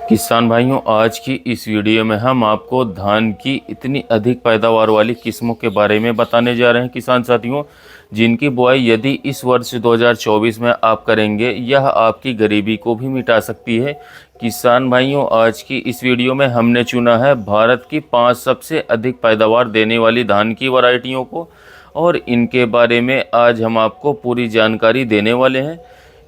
किसान भाइयों, आज की इस वीडियो में हम आपको धान की इतनी अधिक पैदावार वाली किस्मों के बारे में बताने जा रहे हैं किसान साथियों, जिनकी बुआई यदि इस वर्ष 2024 में आप करेंगे, यह आपकी गरीबी को भी मिटा सकती है। किसान भाइयों, आज की इस वीडियो में हमने चुना है भारत की 5 सबसे अधिक पैदावार देने वाली धान की वैरायटियों को, और इनके बारे में आज हम आपको पूरी जानकारी देने वाले हैं।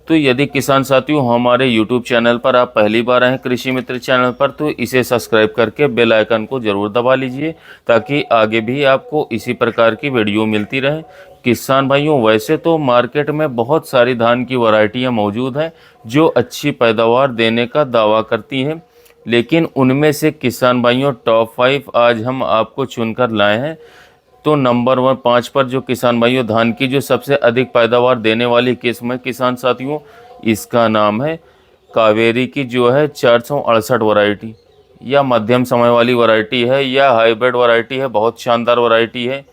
तो यदि किसान साथियों हमारे YouTube चैनल पर आप पहली बार आए हैं कृषि मित्र चैनल पर, तो इसे सब्सक्राइब करके बेल आइकन को ज़रूर दबा लीजिए, ताकि आगे भी आपको इसी प्रकार की वीडियो मिलती रहे। किसान भाइयों, वैसे तो मार्केट में बहुत सारी धान की वैरायटियां मौजूद हैं जो अच्छी पैदावार देने का दावा करती हैं, लेकिन उनमें से किसान भाइयों टॉप 5 आज हम आपको चुनकर लाए हैं। तो नंबर 5 पर जो किसान भाइयों धान की जो सबसे अधिक पैदावार देने वाली किस्म है किसान साथियों, इसका नाम है कावेरी की जो है 468 वैरायटी। या मध्यम समय वाली वैरायटी है, या हाइब्रिड वैरायटी है, बहुत शानदार वैरायटी है।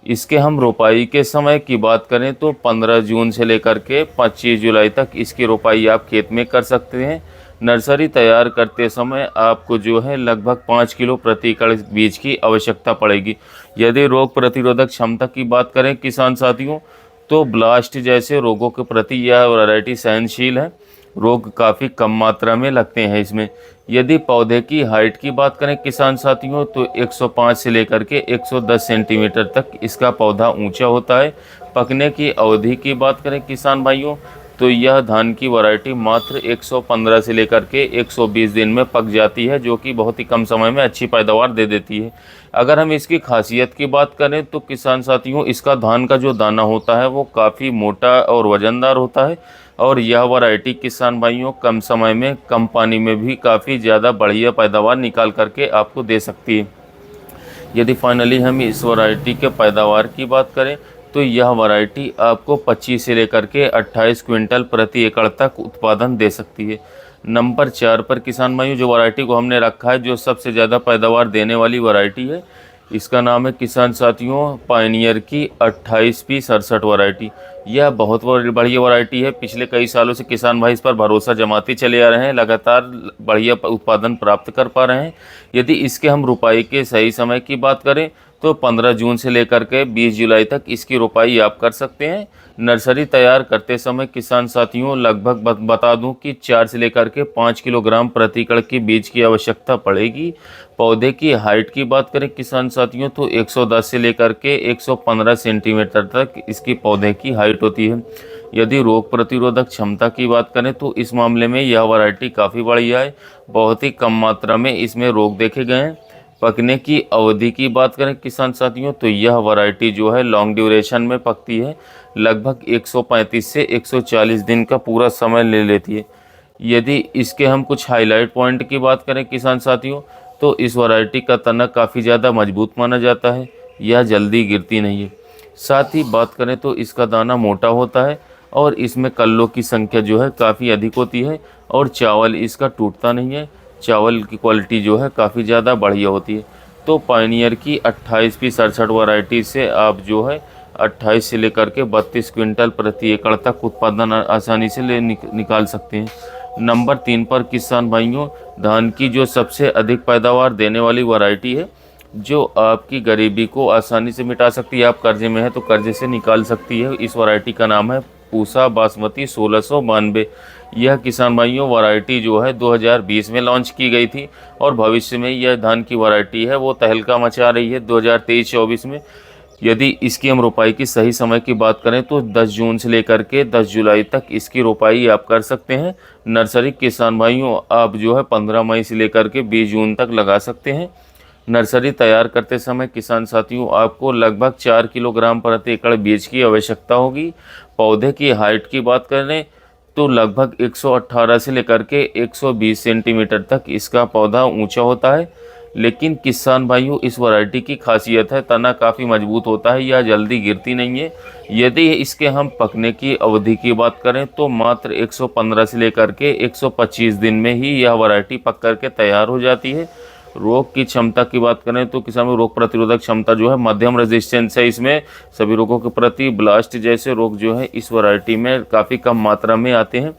इसके हम रोपाई के समय की बात करें तो 15 जून से लेकर के 25 जुलाई तक इसकी रोपाई आप खेत में कर सकते हैं। नर्सरी तैयार करते समय आपको जो है लगभग 5 किलो प्रति एकड़ बीज की आवश्यकता पड़ेगी। यदि रोग प्रतिरोधक क्षमता की बात करें किसान साथियों, तो ब्लास्ट जैसे रोगों के प्रति यह वैरायटी सहनशील है। रोग काफ़ी कम मात्रा में लगते हैं इसमें। यदि पौधे की हाइट की बात करें किसान साथियों, तो 105 से लेकर के 110 सेंटीमीटर तक इसका पौधा ऊंचा होता है। पकने की अवधि की बात करें किसान भाइयों, तो यह धान की वैरायटी मात्र 115 से लेकर के 120 दिन में पक जाती है, जो कि बहुत ही कम समय में अच्छी पैदावार दे देती है। अगर हम इसकी खासियत की बात करें तो किसान साथियों, इसका धान का जो दाना होता है वो काफ़ी मोटा और वज़नदार होता है, और यह वैरायटी किसान भाइयों कम समय में कम पानी में भी काफ़ी ज़्यादा बढ़िया पैदावार निकाल करके आपको दे सकती है। यदि फाइनली हम इस वैरायटी के पैदावार की बात करें, तो यह वैरायटी आपको 25 से लेकर के 28 क्विंटल प्रति एकड़ तक उत्पादन दे सकती है। नंबर 4 पर किसान भाइयों जो वैरायटी को हमने रखा है, जो सबसे ज़्यादा पैदावार देने वाली वैरायटी है, इसका नाम है किसान साथियों पायनियर की 28P67 वैरायटी। यह बहुत बढ़िया वैरायटी है। पिछले कई सालों से किसान भाई इस पर भरोसा जमाते चले आ रहे हैं, लगातार बढ़िया उत्पादन प्राप्त कर पा रहे हैं। यदि इसके हम रुपाई के सही समय की बात करें, तो 15 जून से लेकर के 20 जुलाई तक इसकी रोपाई आप कर सकते हैं। नर्सरी तैयार करते समय किसान साथियों लगभग बता दूं कि 4 से लेकर के 5 किलोग्राम प्रति एकड़ की बीज की आवश्यकता पड़ेगी। पौधे की हाइट की बात करें किसान साथियों, तो 110 से लेकर के 115 सेंटीमीटर तक इसकी पौधे की हाइट होती है। यदि रोग प्रतिरोधक क्षमता की बात करें, तो इस मामले में यह वैरायटी काफ़ी बढ़िया है। बहुत ही कम मात्रा में इसमें रोग देखे गए हैं। पकने की अवधि की बात करें किसान साथियों, तो यह वैरायटी जो है लॉन्ग ड्यूरेशन में पकती है, लगभग 135 से 140 दिन का पूरा समय ले लेती है। यदि इसके हम कुछ हाईलाइट पॉइंट की बात करें किसान साथियों, तो इस वैरायटी का तना काफ़ी ज़्यादा मजबूत माना जाता है, यह जल्दी गिरती नहीं है। साथ ही बात करें तो इसका दाना मोटा होता है, और इसमें कल्लों की संख्या जो है काफ़ी अधिक होती है, और चावल इसका टूटता नहीं है। चावल की क्वालिटी जो है काफ़ी ज़्यादा बढ़िया होती है। तो पायनियर की 28P67 वैरायटी से आप जो है 28 से लेकर के 32 क्विंटल प्रति एकड़ तक उत्पादन आसानी से निकाल सकते हैं। नंबर 3 पर किसान भाइयों धान की जो सबसे अधिक पैदावार देने वाली वैरायटी है, जो आपकी गरीबी को आसानी से मिटा सकती है। आप कर्जे में है तो कर्जे से निकाल सकती है। इस वैरायटी का नाम है पूसा बासमती 1692। यह किसान भाइयों वैरायटी जो है 2020 में लॉन्च की गई थी, और भविष्य में यह धान की वैरायटी है वो तहलका मचा रही है 2023-24 में। यदि इसकी हम रोपाई की सही समय की बात करें, तो 10 जून से लेकर के 10 जुलाई तक इसकी रोपाई आप कर सकते हैं। नर्सरी किसान भाइयों आप जो है 15 मई से लेकर के 20 जून तक लगा सकते हैं। नर्सरी तैयार करते समय किसान साथियों आपको लगभग 4 किलोग्राम प्रति एकड़ बीज की आवश्यकता होगी। पौधे की हाइट की बात करें तो लगभग 118 से लेकर के 120 सेंटीमीटर तक इसका पौधा ऊंचा होता है। लेकिन किसान भाइयों इस वैरायटी की खासियत है तना काफ़ी मजबूत होता है, यह जल्दी गिरती नहीं है। यदि इसके हम पकने की अवधि की बात करें, तो मात्र 115 से लेकर के 125 दिन में ही यह वैरायटी पक करके तैयार हो जाती है। रोग की क्षमता की बात करें तो किसान में रोग प्रतिरोधक क्षमता जो है मध्यम रेजिस्टेंस है। इसमें सभी रोगों के प्रति ब्लास्ट जैसे रोग जो है इस वैरायटी में काफ़ी कम मात्रा में आते हैं।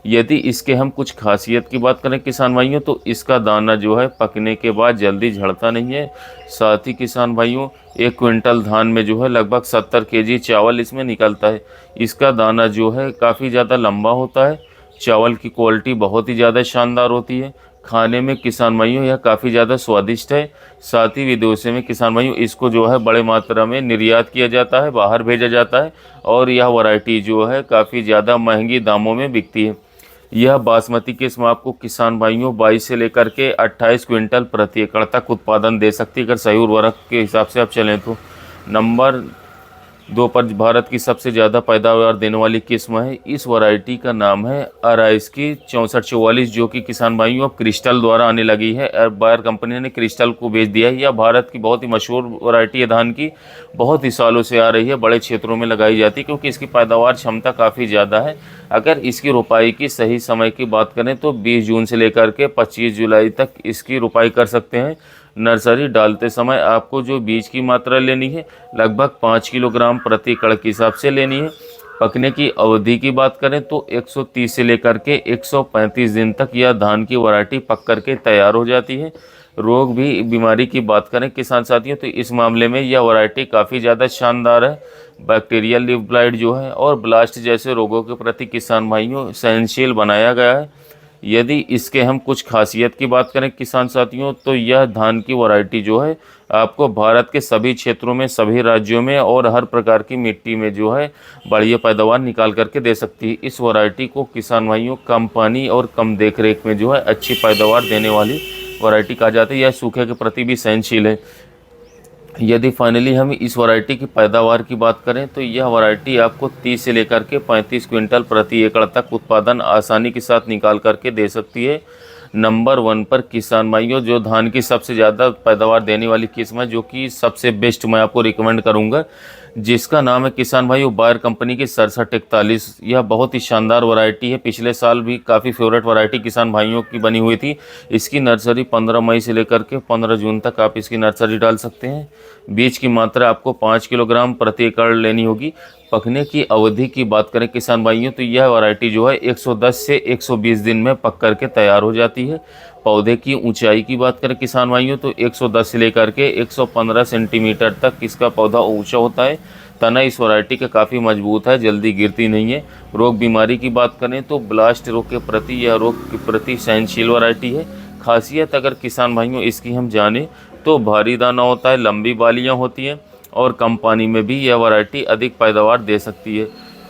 यदि इसके हम कुछ खासियत की बात करें किसान भाइयों, तो इसका दाना जो है पकने के बाद जल्दी झड़ता नहीं है। साथ ही किसान भाइयों 1 क्विंटल धान में जो है लगभग 70 केजी चावल इसमें निकलता है। इसका दाना जो है काफ़ी ज़्यादा लंबा होता है। चावल की क्वालिटी बहुत ही ज़्यादा शानदार होती है। खाने में किसान भाइयों यह काफ़ी ज़्यादा स्वादिष्ट है। साथ ही विदेशों में किसान भाइयों इसको जो है बड़े मात्रा में निर्यात किया जाता है, बाहर भेजा जाता है और यह वैरायटी जो है काफ़ी ज़्यादा महंगी दामों में बिकती है। यह बासमती किस्म आपको किसान भाइयों 22 से लेकर के 28 क्विंटल प्रति एकड़ तक उत्पादन दे सकती है अगर सही उर्वरक के हिसाब से आप चलें तो। नंबर 2 पर भारत की सबसे ज़्यादा पैदावार देने वाली किस्म है। इस वैरायटी का नाम है अराइस्की 6444, जो कि किसान भाइयों अब क्रिस्टल द्वारा आने लगी है। बायर कंपनी ने क्रिस्टल को बेच दिया है। यह भारत की बहुत ही मशहूर वैरायटी है धान की, बहुत ही सालों से आ रही है, बड़े क्षेत्रों में लगाई जाती है क्योंकि इसकी पैदावार क्षमता काफ़ी ज़्यादा है। अगर इसकी रोपाई की सही समय की बात करें तो 20 जून से लेकर के 25 जुलाई तक इसकी रोपाई कर सकते हैं। नर्सरी डालते समय आपको जो बीज की मात्रा लेनी है लगभग 5 किलोग्राम प्रति एकड़ के हिसाब से लेनी है। पकने की अवधि की बात करें तो 130 से लेकर के 135 दिन तक यह धान की वैरायटी पक करके तैयार हो जाती है। रोग भी बीमारी की बात करें किसान साथियों, तो इस मामले में यह वैरायटी काफ़ी ज़्यादा शानदार है। बैक्टीरियल लीफ ब्लाइट जो है और ब्लास्ट जैसे रोगों के प्रति किसान भाइयों सहनशील बनाया गया है। यदि इसके हम कुछ खासियत की बात करें किसान साथियों, तो यह धान की वैरायटी जो है आपको भारत के सभी क्षेत्रों में, सभी राज्यों में और हर प्रकार की मिट्टी में जो है बढ़िया पैदावार निकाल करके दे सकती है। इस वैरायटी को किसान भाइयों कम पानी और कम देखरेख में जो है अच्छी पैदावार देने वाली वैरायटी कहा जाता है। यह सूखे के प्रति भी सहनशील है। यदि फाइनली हम इस वैरायटी की पैदावार की बात करें तो यह वैरायटी आपको 30 से लेकर के 35 क्विंटल प्रति एकड़ तक उत्पादन आसानी के साथ निकाल करके दे सकती है। नंबर 1 पर किसान भाइयों जो धान की सबसे ज़्यादा पैदावार देने वाली किस्म है, जो कि सबसे बेस्ट मैं आपको रिकमेंड करूंगा, जिसका नाम है किसान भाइयों बायर कंपनी की 6741। यह बहुत ही शानदार वैरायटी है। पिछले साल भी काफ़ी फेवरेट वैरायटी किसान भाइयों की बनी हुई थी। इसकी नर्सरी 15 मई से लेकर के 15 जून तक आप इसकी नर्सरी डाल सकते हैं। बीज की मात्रा आपको 5 किलोग्राम प्रति एकड़ लेनी होगी। पकने की अवधि की बात करें किसान भाइयों, तो यह वैरायटी जो है 110 से 120 दिन में पक करके तैयार हो जाती है। पौधे की ऊंचाई की बात करें किसान भाइयों, तो 110 से लेकर के 115 सेंटीमीटर तक इसका पौधा ऊंचा होता है। तना इस वैरायटी का काफ़ी मजबूत है, जल्दी गिरती नहीं है। रोग बीमारी की बात करें तो ब्लास्ट रोग के प्रति यह रोग के प्रति सहनशील वैरायटी है। खासियत अगर किसान भाइयों इसकी हम जाने तो भारी दाना होता है, लंबी बालियाँ होती हैं और कम पानी में भी यह वैरायटी अधिक पैदावार दे सकती है।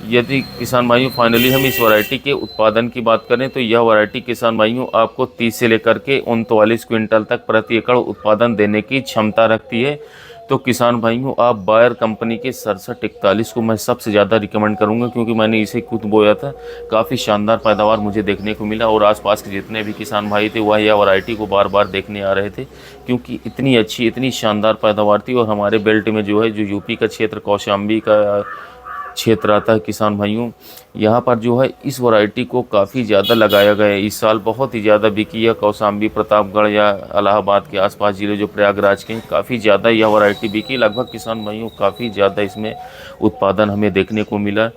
यदि किसान भाइयों फाइनली हम इस वैरायटी के उत्पादन की बात करें तो यह वैरायटी किसान भाइयों आपको 30 से लेकर के 39 क्विंटल तक प्रति एकड़ उत्पादन देने की क्षमता रखती है। तो किसान भाइयों आप बायर कंपनी के 6741 को मैं सबसे ज़्यादा रिकमेंड करूंगा क्योंकि मैंने इसे खुद बोया था। काफ़ी शानदार पैदावार मुझे देखने को मिला और आसपास के जितने भी किसान भाई थे वह यह वैरायटी को बार बार देखने आ रहे थे क्योंकि इतनी अच्छी, इतनी शानदार पैदावार थी। और हमारे बेल्ट में जो है, जो यूपी का क्षेत्र, कौशाम्बी का क्षेत्र आता है किसान भाइयों, यहाँ पर जो है इस वैरायटी को काफ़ी ज़्यादा लगाया गया है। इस साल बहुत ही ज़्यादा बिकी है। कौशाम्बी, प्रतापगढ़ या इलाहाबाद के आसपास ज़िले जो प्रयागराज के, काफ़ी ज़्यादा यह वैरायटी बिकी। लगभग किसान भाइयों काफ़ी ज़्यादा इसमें उत्पादन हमें देखने को मिला।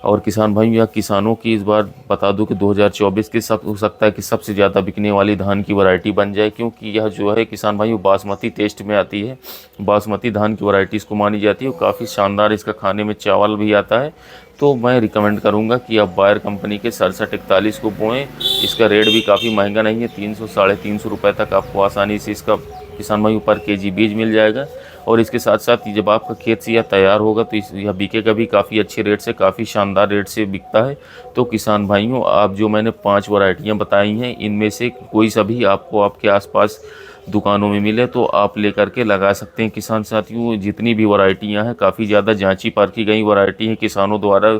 और किसान भाइयों या किसानों की इस बार बता दूं कि 2024 की सब हो सकता है कि सबसे ज़्यादा बिकने वाली धान की वैरायटी बन जाए क्योंकि यह जो है किसान भाइयों बासमती टेस्ट में आती है। बासमती धान की वैरायटी इसको मानी जाती है और काफ़ी शानदार इसका खाने में चावल भी आता है। तो मैं रिकमेंड करूंगा कि आप बायर कंपनी के 6741 को बोएं। इसका रेट भी काफ़ी महंगा नहीं है, 300 साढ़े 300 रुपये तक आपको आसानी से इसका किसान भाइयों पर केजी बीज मिल जाएगा। और इसके साथ साथ जब आपका खेत से यह तैयार होगा तो यह बिकेगा भी काफ़ी अच्छे रेट से, काफ़ी शानदार रेट से बिकता है। तो किसान भाइयों आप जो मैंने 5 वैरायटियाँ बताई हैं इनमें से कोई सा भी आपको आपके आसपास दुकानों में मिले तो आप लेकर के लगा सकते हैं। किसान साथियों जितनी भी वैरायटियाँ हैं काफ़ी ज़्यादा जांची परखी गई वैरायटी हैं, किसानों द्वारा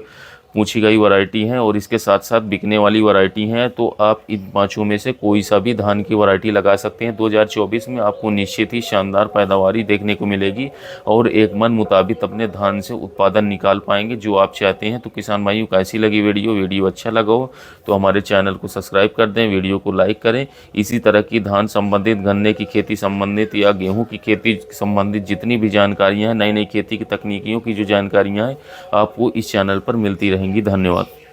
पूछी गई वैरायटी हैं और इसके साथ साथ बिकने वाली वैरायटी हैं। तो आप इन 5 में से कोई सा भी धान की वैरायटी लगा सकते हैं। 2024 में आपको निश्चित ही शानदार पैदावारी देखने को मिलेगी और एक मन मुताबिक अपने धान से उत्पादन निकाल पाएंगे जो आप चाहते हैं। तो किसान भाइयों कैसी लगी वीडियो अच्छा लगा हो तो हमारे चैनल को सब्सक्राइब कर दें, वीडियो को लाइक करें। इसी तरह की धान संबंधित, गन्ने की खेती संबंधित या गेहूँ की खेती संबंधित जितनी भी जानकारियाँ हैं, नई नई खेती की तकनीकियों की जो जानकारियाँ हैं आपको इस चैनल पर मिलती रहेंगी। धन्यवाद।